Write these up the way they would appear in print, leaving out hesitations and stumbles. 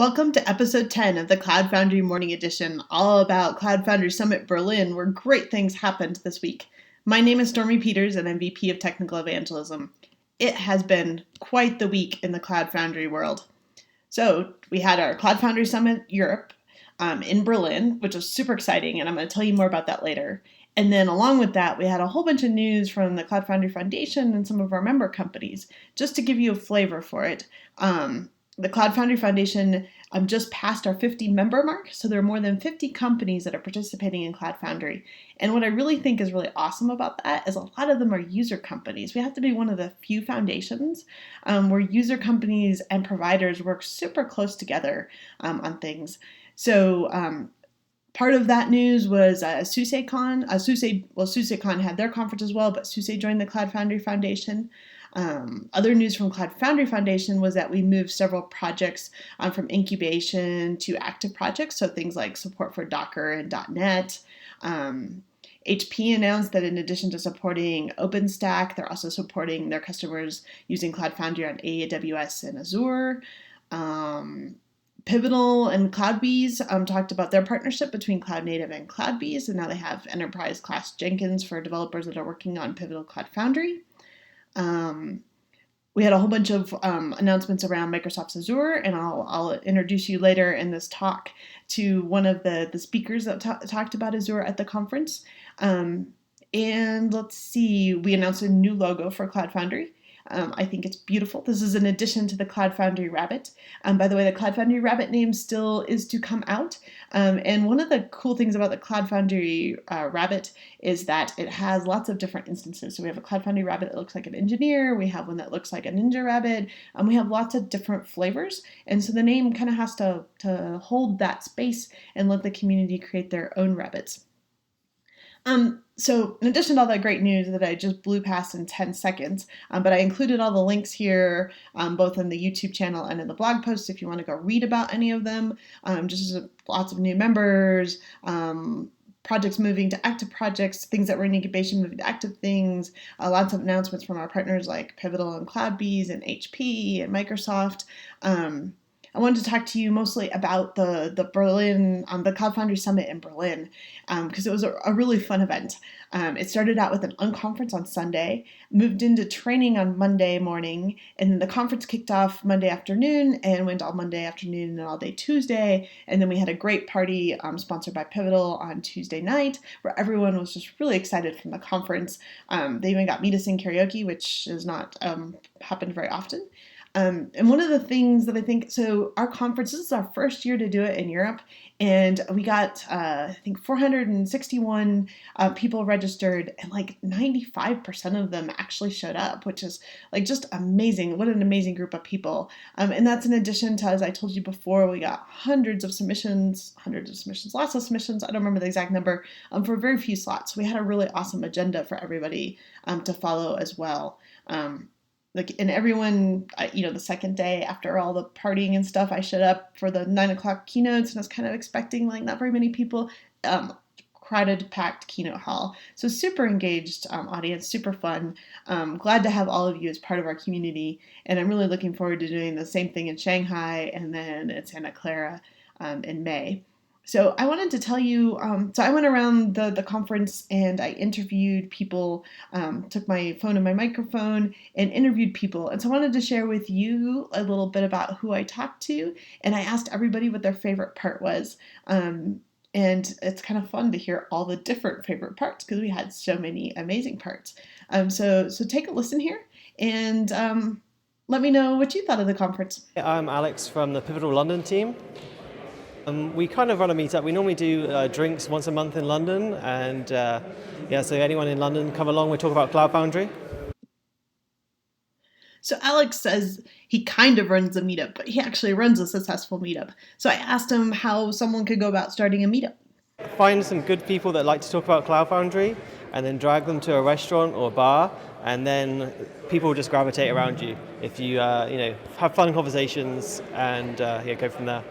Welcome to episode 10 of the Cloud Foundry Morning Edition, all about Cloud Foundry Summit Berlin, where great things happened this week. My name is Stormy Peters, and I'm VP of Technical Evangelism. It has been quite the week in the Cloud Foundry world. So we had our Cloud Foundry Summit Europe in Berlin, which was super exciting, and I'm going to tell you more about that later. And then along with that, we had a whole bunch of news from the Cloud Foundry Foundation and some of our member companies, just to give you a flavor for it. The Cloud Foundry Foundation just passed our 50 member mark, so there are more than 50 companies that are participating in Cloud Foundry. And what I really think is really awesome about that is a lot of them are user companies. We have to be one of the few foundations where user companies and providers work super close together on things. So part of that news was SUSECon. SUSECon had their conference as well, but SUSE joined the Cloud Foundry Foundation. Other news from Cloud Foundry Foundation was that we moved several projects from incubation to active projects, so things like support for Docker and .NET. HP announced that in addition to supporting OpenStack, they're also supporting their customers using Cloud Foundry on AWS and Azure. Pivotal and CloudBees talked about their partnership between Cloud Native and CloudBees, and now they have enterprise-class Jenkins for developers that are working on Pivotal Cloud Foundry. We had a whole bunch of announcements around Microsoft's Azure, and I'll introduce you later in this talk to one of the speakers that talked about Azure at the conference. And let's see, we announced a new logo for Cloud Foundry. I think it's beautiful. This is an addition to the Cloud Foundry Rabbit. By the way, the Cloud Foundry Rabbit name still is to come out. And one of the cool things about the Cloud Foundry Rabbit is that it has lots of different instances. So we have a Cloud Foundry Rabbit that looks like an engineer. We have one that looks like a Ninja Rabbit. We have lots of different flavors. And so the name kind of has to hold that space and let the community create their own rabbits. So in addition to all that great news that I just blew past in 10 seconds, but I included all the links here, both in the YouTube channel and in the blog post if you want to go read about any of them. Just lots of new members, projects moving to active projects, things that were in incubation moving to active things, lots of announcements from our partners like Pivotal and CloudBees and HP and Microsoft. I wanted to talk to you mostly about the Berlin, the Cloud Foundry Summit in Berlin, because it was a really fun event. It started out with an unconference on Sunday, moved into training on Monday morning, and then the conference kicked off Monday afternoon and went all Monday afternoon and all day Tuesday. And then we had a great party sponsored by Pivotal on Tuesday night, where everyone was just really excited from the conference. They even got me to sing karaoke, which has not happened very often. And one of the things that I think, so our conference, this is our first year to do it in Europe, and we got, I think, 461 people registered, and like 95% of them actually showed up, which is like just amazing. What an amazing group of people. And that's in addition to, as I told you before, we got hundreds of submissions, lots of submissions. I don't remember the exact number, for very few slots. So we had a really awesome agenda for everybody to follow as well. And everyone, the second day after all the partying and stuff, I showed up for the 9:00 keynotes, and I was kind of expecting like not very many people. Crowded, packed keynote hall. So super engaged audience, super fun. Glad to have all of you as part of our community, and I'm really looking forward to doing the same thing in Shanghai and then in Santa Clara in May. So I wanted to tell you, so I went around the conference and I interviewed people, took my phone and my microphone and interviewed people. And so I wanted to share with you a little bit about who I talked to. And I asked everybody what their favorite part was. And it's kind of fun to hear all the different favorite parts because we had so many amazing parts. So take a listen here and let me know what you thought of the conference. I'm Alex from the Pivotal London team. We kind of run a meetup. We normally do drinks once a month in London, and so anyone in London, come along. We talk about Cloud Foundry. So Alex says he kind of runs a meetup, but he actually runs a successful meetup. So I asked him how someone could go about starting a meetup. Find some good people that like to talk about Cloud Foundry, and then drag them to a restaurant or a bar, and then people will just gravitate around you if you have fun conversations and go from there.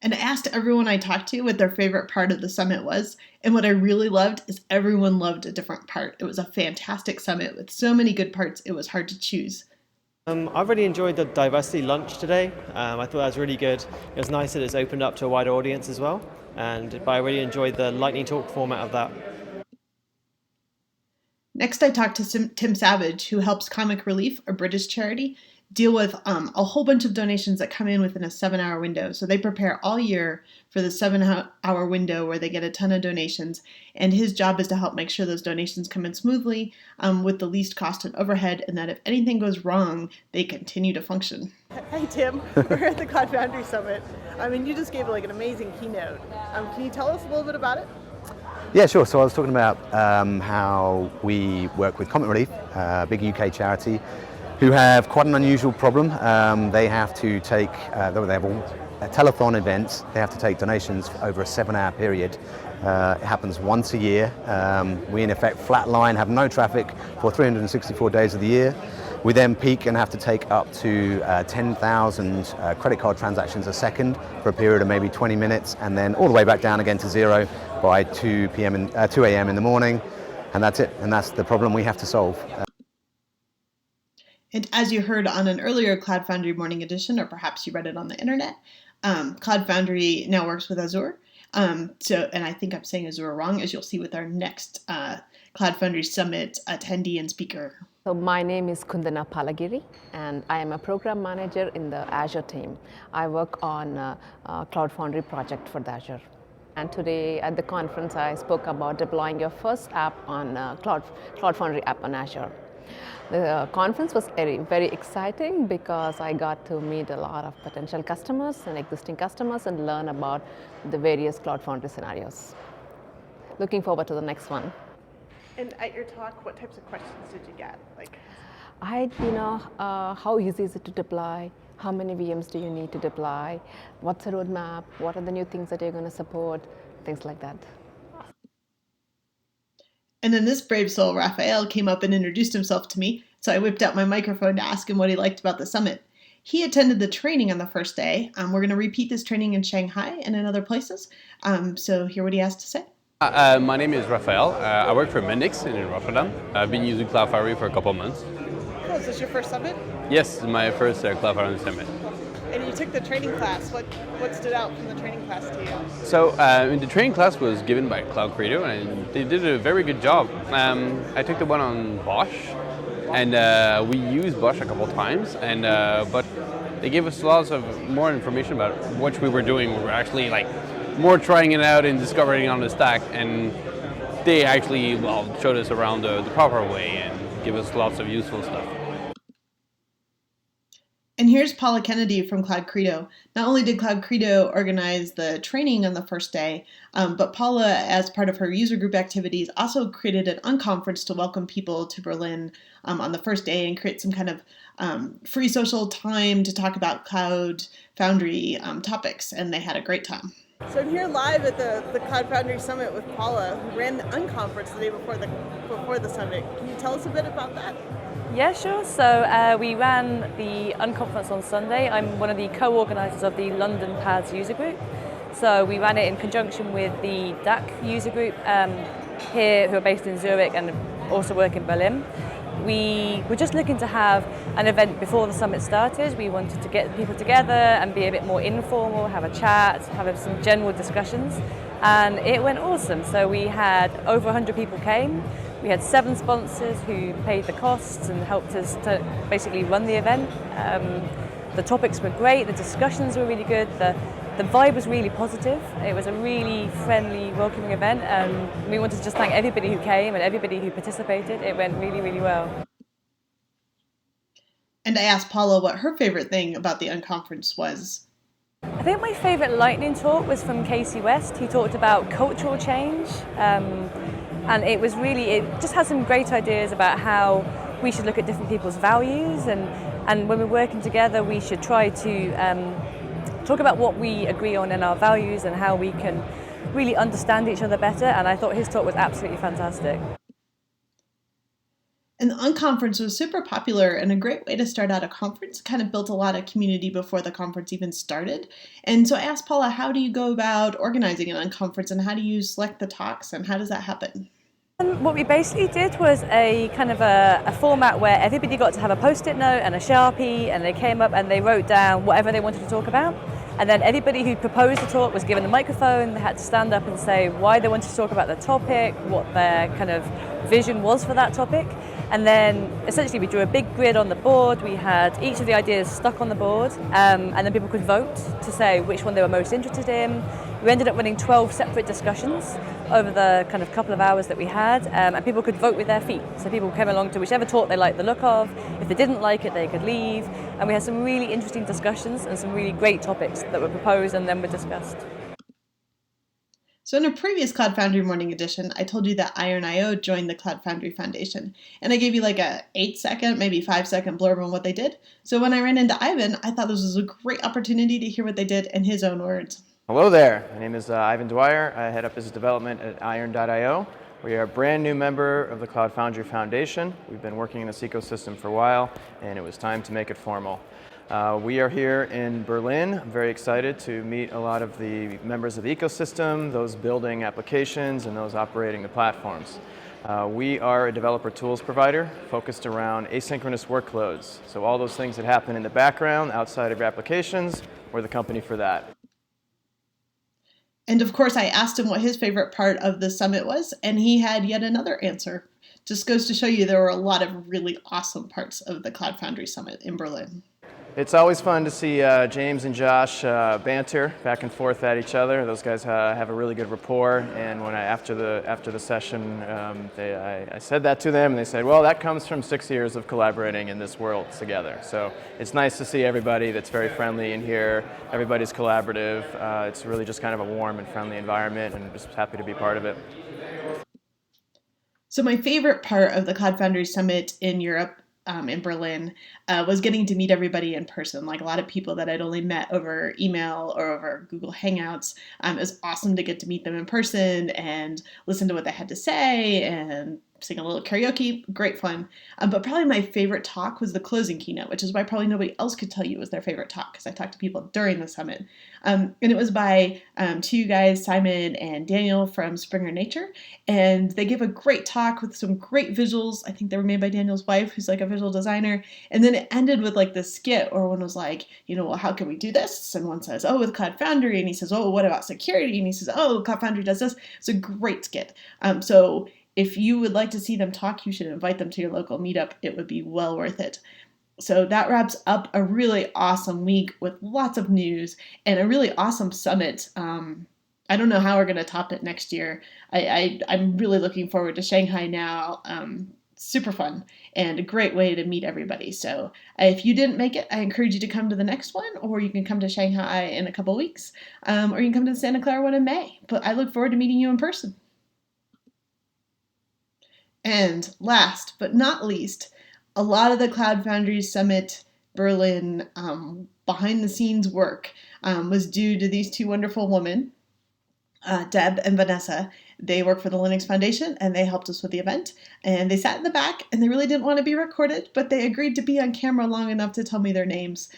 And I asked everyone I talked to what their favorite part of the summit was. And what I really loved is everyone loved a different part. It was a fantastic summit with so many good parts, it was hard to choose. I really enjoyed the diversity lunch today. I thought that was really good. It was nice that it's opened up to a wider audience as well. But I really enjoyed the lightning talk format of that. Next, I talked to Tim Savage, who helps Comic Relief, a British charity, deal with a whole bunch of donations that come in within a 7-hour window. So they prepare all year for the 7-hour window where they get a ton of donations. And his job is to help make sure those donations come in smoothly with the least cost and overhead, and that if anything goes wrong, they continue to function. Hey Tim, we're at the Cloud Foundry Summit. You just gave an amazing keynote. Can you tell us a little bit about it? Yeah, sure. So I was talking about how we work with Comic Relief, a big UK charity, who have quite an unusual problem. They have to take, they have a telethon events. They have to take donations over a 7-hour period. It happens once a year. We in effect flatline, have no traffic for 364 days of the year. We then peak and have to take up to 10,000 credit card transactions a second for a period of maybe 20 minutes, and then all the way back down again to zero by 2 a.m. in the morning. And that's it. And that's the problem we have to solve. And as you heard on an earlier Cloud Foundry Morning Edition, or perhaps you read it on the internet, Cloud Foundry now works with Azure. And I think I'm saying Azure wrong, as you'll see with our next Cloud Foundry Summit attendee and speaker. So my name is Kundina Palagiri, and I am a program manager in the Azure team. I work on Cloud Foundry project for the Azure. And today at the conference, I spoke about deploying your first app on Cloud Foundry app on Azure. The conference was very exciting because I got to meet a lot of potential customers and existing customers and learn about the various Cloud Foundry scenarios. Looking forward to the next one. And at your talk, what types of questions did you get? How easy is it to deploy? How many VMs do you need to deploy? What's the roadmap? What are the new things that you're going to support? Things like that. And then this brave soul, Raphael, came up and introduced himself to me, so I whipped out my microphone to ask him what he liked about the summit. He attended the training on the first day. We're going to repeat this training in Shanghai and in other places. So hear what he has to say. My name is Raphael. I work for Mendix in Rotterdam. I've been using Cloud Foundry for a couple of months. Oh, is this your first summit? Yes, this is my first Cloud Foundry Summit. And you took the training class. What stood out from the training class to you? So the training class was given by Cloud Credo, and they did a very good job. I took the one on Bosch, and we used Bosch a couple times, but they gave us lots of more information about what we were doing. We were actually more trying it out and discovering on the stack, and they actually showed us around the proper way and give us lots of useful stuff. And here's Paula Kennedy from Cloud Credo. Not only did Cloud Credo organize the training on the first day, but Paula, as part of her user group activities, also created an unconference to welcome people to Berlin on the first day and create some kind of free social time to talk about Cloud Foundry topics, and they had a great time. So I'm here live at the Cloud Foundry Summit with Paula, who ran the unconference the day before the summit. Can you tell us a bit about that? Yeah, sure. So we ran the unconference on Sunday. I'm one of the co-organisers of the London PaaS user group. So we ran it in conjunction with the DAC user group here, who are based in Zurich and also work in Berlin. We were just looking to have an event before the summit started. We wanted to get people together and be a bit more informal, have a chat, have some general discussions, and it went awesome. So we had over 100 people came. We had 7 sponsors who paid the costs and helped us to basically run the event. The topics were great, the discussions were really good, the vibe was really positive. It was a really friendly, welcoming event, and we wanted to just thank everybody who came and everybody who participated. It went really, really well. And I asked Paula what her favorite thing about the unconference was. I think my favorite lightning talk was from Casey West. He talked about cultural change, and it just had some great ideas about how we should look at different people's values, and when we're working together, we should try to talk about what we agree on in our values and how we can really understand each other better. And I thought his talk was absolutely fantastic. And the unconference was super popular and a great way to start out a conference. Kind of built a lot of community before the conference even started. And so I asked Paula, how do you go about organizing an unconference, and how do you select the talks, and how does that happen? What we basically did was a kind of a format where everybody got to have a post-it note and a Sharpie, and they came up and they wrote down whatever they wanted to talk about. And then everybody who proposed the talk was given a microphone. They had to stand up and say why they wanted to talk about the topic, what their kind of vision was for that topic. And then essentially we drew a big grid on the board. We had each of the ideas stuck on the board, and then people could vote to say which one they were most interested in. We ended up running 12 separate discussions over the kind of couple of hours that we had, and people could vote with their feet. So people came along to whichever talk they liked the look of. If they didn't like it, they could leave. And we had some really interesting discussions and some really great topics that were proposed and then were discussed. So in a previous Cloud Foundry Morning Edition, I told you that Iron.io joined the Cloud Foundry Foundation, and I gave you like a 8-second, maybe 5-second blurb on what they did. So when I ran into Ivan, I thought this was a great opportunity to hear what they did in his own words. Hello there, my name is Ivan Dwyer. I head up business development at Iron.io. We are a brand new member of the Cloud Foundry Foundation. We've been working in this ecosystem for a while, and it was time to make it formal. We are here in Berlin. I'm very excited to meet a lot of the members of the ecosystem, those building applications and those operating the platforms. We are a developer tools provider focused around asynchronous workloads. So all those things that happen in the background outside of your applications, we're the company for that. And of course, I asked him what his favorite part of the summit was, and he had yet another answer. Just goes to show you there were a lot of really awesome parts of the Cloud Foundry Summit in Berlin. It's always fun to see James and Josh banter back and forth at each other. Those guys have a really good rapport, and when after the session, I said that to them, and they said, well, that comes from 6 years of collaborating in this world together. So it's nice to see everybody that's very friendly in here. Everybody's collaborative. It's really just kind of a warm and friendly environment, and just happy to be part of it. So my favorite part of the Cloud Foundry Summit in Europe, in Berlin, was getting to meet everybody in person, like a lot of people that I'd only met over email or over Google Hangouts. It was awesome to get to meet them in person and listen to what they had to say and sing a little karaoke. Great fun. But probably my favorite talk was the closing keynote, which is why probably nobody else could tell you it was their favorite talk, because I talked to people during the summit. And it was by two guys, Simon and Daniel from Springer Nature. And they gave a great talk with some great visuals. I think they were made by Daniel's wife, who's like a visual designer. And then it ended with like this skit where one was like, well, how can we do this? And one says, oh, with Cloud Foundry. And he says, oh, what about security? And he says, oh, Cloud Foundry does this. It's a great skit. So if you would like to see them talk, you should invite them to your local meetup. It would be well worth it. So that wraps up a really awesome week with lots of news and a really awesome summit. I don't know how we're going to top it next year. I'm really looking forward to Shanghai now. Super fun and a great way to meet everybody. So if you didn't make it, I encourage you to come to the next one, or you can come to Shanghai in a couple weeks, or you can come to the Santa Clara one in May. But I look forward to meeting you in person. And last but not least, a lot of the Cloud Foundry Summit Berlin behind the scenes work was due to these two wonderful women, Deb and Vanessa. They work for the Linux Foundation, and they helped us with the event. And they sat in the back, and they really didn't want to be recorded, but they agreed to be on camera long enough to tell me their names.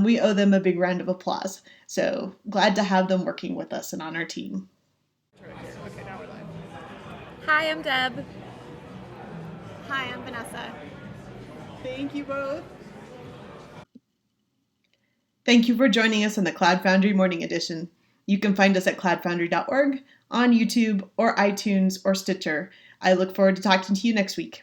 We owe them a big round of applause. So glad to have them working with us and on our team. Hi, I'm Deb. Hi, I'm Vanessa. Thank you both. Thank you for joining us in the Cloud Foundry Morning Edition. You can find us at cloudfoundry.org, on YouTube, or iTunes, or Stitcher. I look forward to talking to you next week.